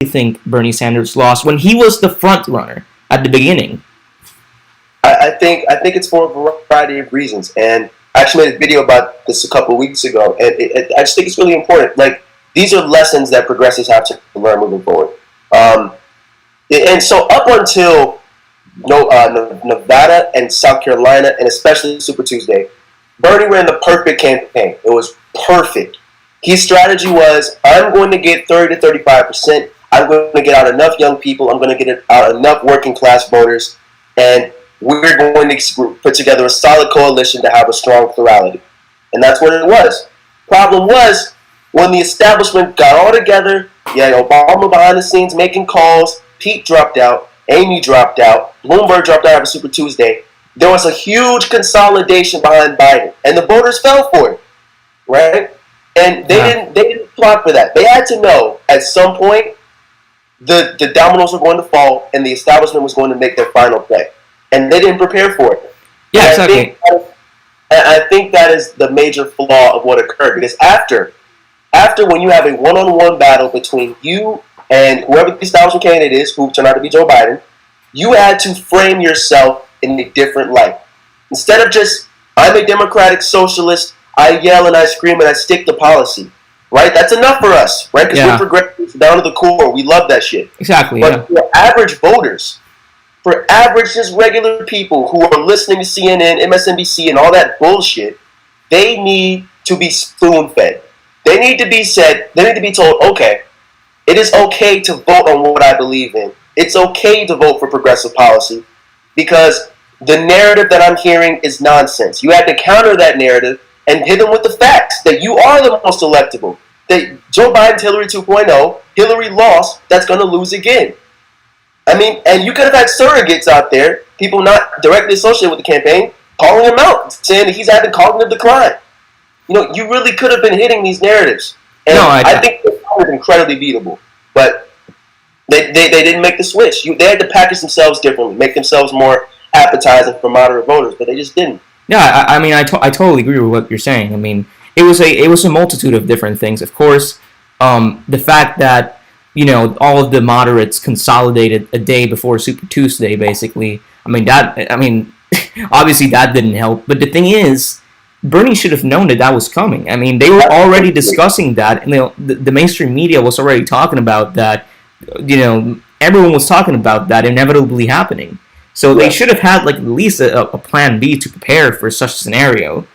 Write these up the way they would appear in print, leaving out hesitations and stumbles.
think Bernie Sanders lost when he was the front runner at the beginning? I think it's for a variety of reasons, and I actually made a video about this a couple of weeks ago, and I just think it's really important. Like, these are lessons that progressives have to learn moving forward. And so up until Nevada and South Carolina, and especially Super Tuesday, Bernie ran the perfect campaign. It was perfect. His strategy was, I'm going to get 30 to 35%. I'm going to get out enough young people. I'm going to get out enough working class voters. And we're going to put together a solid coalition to have a strong plurality. And that's what it was. Problem was, when the establishment got all together, you had Obama behind the scenes making calls, Pete dropped out, Amy dropped out, Bloomberg dropped out after Super Tuesday. There was a huge consolidation behind Biden, and the voters fell for it, right? And they didn't plot for that. They had to know at some point the dominoes were going to fall, and the establishment was going to make their final play, and they didn't prepare for it. Yeah, exactly. I think that is the major flaw of what occurred, because after when you have a one-on-one battle between you and whoever the establishment candidate is, who turned out to be Joe Biden, you had to frame yourself in a different light. Instead of just, I'm a democratic socialist, I yell and I scream and I stick to policy, right? That's enough for us, right? Because we're progressives down to the core. We love that shit. Exactly, But for average voters, for average, just regular people who are listening to CNN, MSNBC, and all that bullshit, they need to be spoon-fed. They need to be told, okay, it is okay to vote on what I believe in. It's okay to vote for progressive policy because the narrative that I'm hearing is nonsense. You had to counter that narrative and hit them with the facts that you are the most electable. That Joe Biden's Hillary 2.0, Hillary lost, that's going to lose again. I mean, and you could have had surrogates out there, people not directly associated with the campaign, calling him out, saying that he's having cognitive decline. You know, you really could have been hitting these narratives. And I think it was incredibly beatable. But they didn't make the switch. They had to package themselves differently, make themselves more appetizing for moderate voters, but they just didn't. Yeah, I mean, I totally agree with what you're saying. I mean, it was a multitude of different things. Of course, the fact that, you know, all of the moderates consolidated a day before Super Tuesday, basically. Obviously that didn't help. But the thing is, Bernie should have known that was coming. I mean, they were already discussing that, and the mainstream media was already talking about that. You know, everyone was talking about that inevitably happening. So they should have had like at least a plan B to prepare for such a scenario.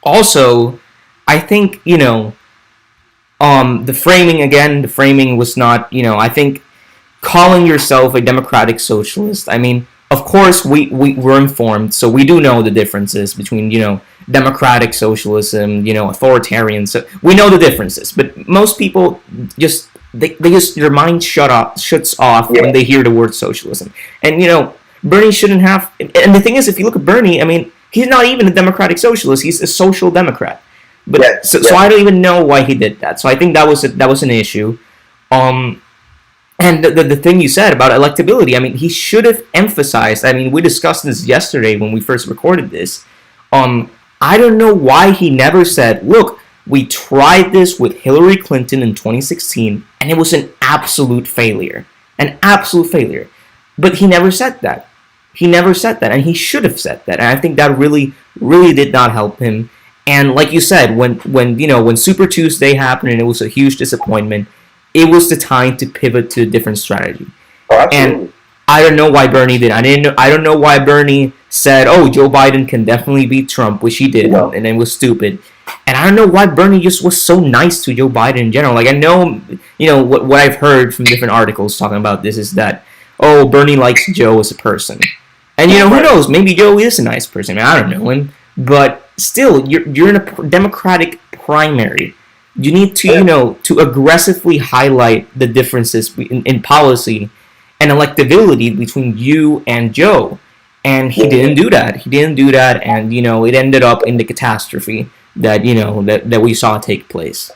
Also, I think, you know, the framing was not, you know, I think calling yourself a democratic socialist, I mean, of course we're informed, so we do know the differences between, you know, democratic socialism, you know, authoritarian, so we know the differences, but most people just, they just, their mind shuts off when they hear the word socialism. And, you know, Bernie shouldn't have, and the thing is, if you look at Bernie, I mean, he's not even a democratic socialist, he's a social democrat. But so I don't even know why he did that. So I think that was an issue. And the thing you said about electability, I mean, he should have emphasized. I mean, we discussed this yesterday when we first recorded this. I don't know why he never said, "Look, we tried this with Hillary Clinton in 2016, and it was an absolute failure, But he never said that. And he should have said that. And I think that really, really did not help him. And like you said, when Super Tuesday happened and it was a huge disappointment, it was the time to pivot to a different strategy. Oh, absolutely. And I don't know why Bernie did. I don't know why Bernie said, "Oh, Joe Biden can definitely beat Trump," which he did, and it was stupid. And I don't know why Bernie just was so nice to Joe Biden in general. Like, I know, you know, what I've heard from different articles talking about this is that, oh, Bernie likes Joe as a person. And, you know, who knows? Maybe Joe is a nice person. I mean, I don't know him. But still, you're in a Democratic primary. You need to, you know, to aggressively highlight the differences in policy and electability between you and Joe. And he didn't do that. And, you know, it ended up in the catastrophe that, you know, that we saw take place.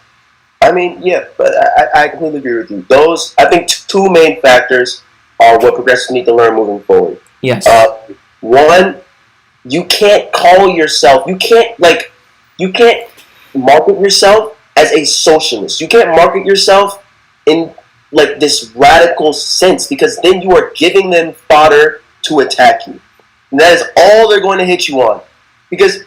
I mean, yeah, but I completely agree with you. Those, I think, two main factors are what progressives need to learn moving forward. Yes. One, you can't call yourself, you can't market yourself as a socialist. You can't market yourself in like this radical sense, because then you are giving them fodder to attack you. And that is all they're going to hit you on. Because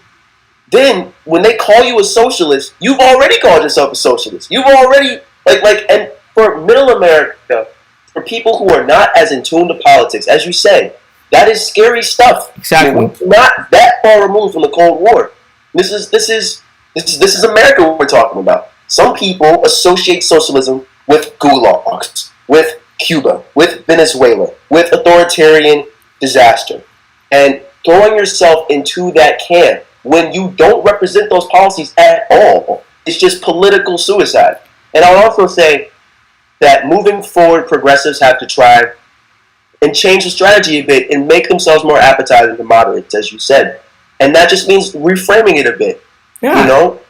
then when they call you a socialist, you've already called yourself a socialist. You've already and for middle America, for people who are not as in tune to politics, as you say, that is scary stuff. Exactly. We're not that far removed from the Cold War. This is America we're talking about. Some people associate socialism with gulags, with Cuba, with Venezuela, with authoritarian disaster. And throwing yourself into that camp when you don't represent those policies at all, it's just political suicide. And I'll also say that moving forward, progressives have to try and change the strategy a bit and make themselves more appetizing to moderates, as you said. And that just means reframing it a bit. Yeah. You know?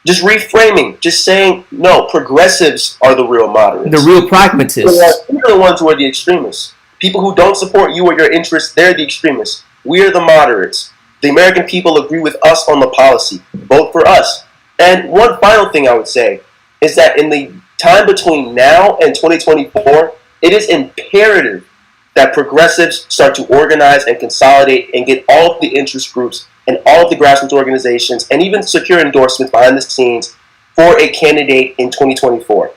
Just reframing, just saying, no, progressives are the real moderates. The real pragmatists. We're the ones who are the extremists. People who don't support you or your interests, they're the extremists. We're the moderates. The American people agree with us on the policy. Vote for us. And one final thing I would say is that in the time between now and 2024, it is imperative that progressives start to organize and consolidate and get all of the interest groups and all of the grassroots organizations and even secure endorsements behind the scenes for a candidate in 2024.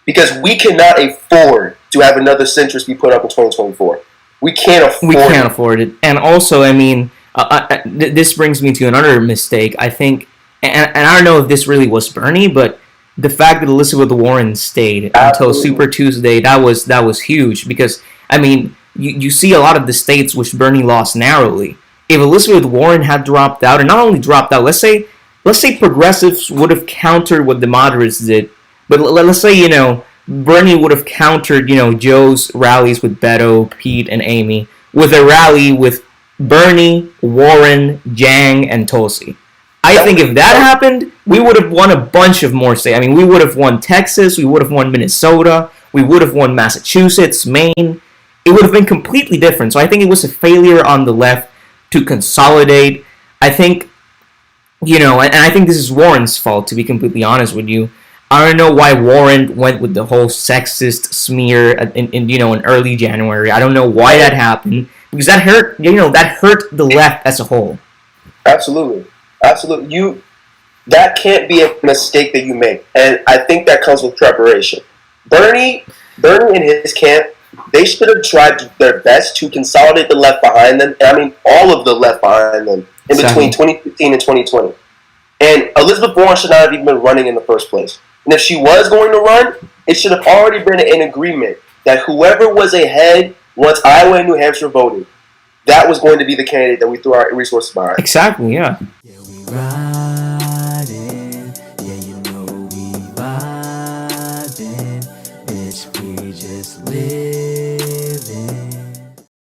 Because we cannot afford to have another centrist be put up in 2024. We can't afford it. And also, I mean, this brings me to another mistake. I think, and I don't know if this really was Bernie, but the fact that Elizabeth Warren stayed until Super Tuesday, that was huge. Because, I mean, you see a lot of the states which Bernie lost narrowly. If Elizabeth Warren had dropped out, and not only dropped out, let's say progressives would have countered what the moderates did, but let's say, you know, Bernie would have countered, you know, Joe's rallies with Beto, Pete, and Amy with a rally with Bernie, Warren, Jang, and Tulsi. I think if that happened, we would have won a bunch of more states. I mean, we would have won Texas, we would have won Minnesota, we would have won Massachusetts, Maine. It would have been completely different. So I think it was a failure on the left to consolidate. I think, you know, and I think this is Warren's fault, to be completely honest with you. I don't know why Warren went with the whole sexist smear in early January. I don't know why that happened, because that hurt the left as a whole. Absolutely. That can't be a mistake that you make, and I think that comes with preparation. Bernie and his camp, they should have tried their best to consolidate the left behind them. I mean, all of the left behind them in between 2015 and 2020. And Elizabeth Warren should not have even been running in the first place. And if she was going to run, it should have already been an agreement that whoever was ahead once Iowa and New Hampshire voted, that was going to be the candidate that we threw our resources behind. Exactly, yeah. Yeah, we riding. Yeah, you know we vibing. Bitch, we just live.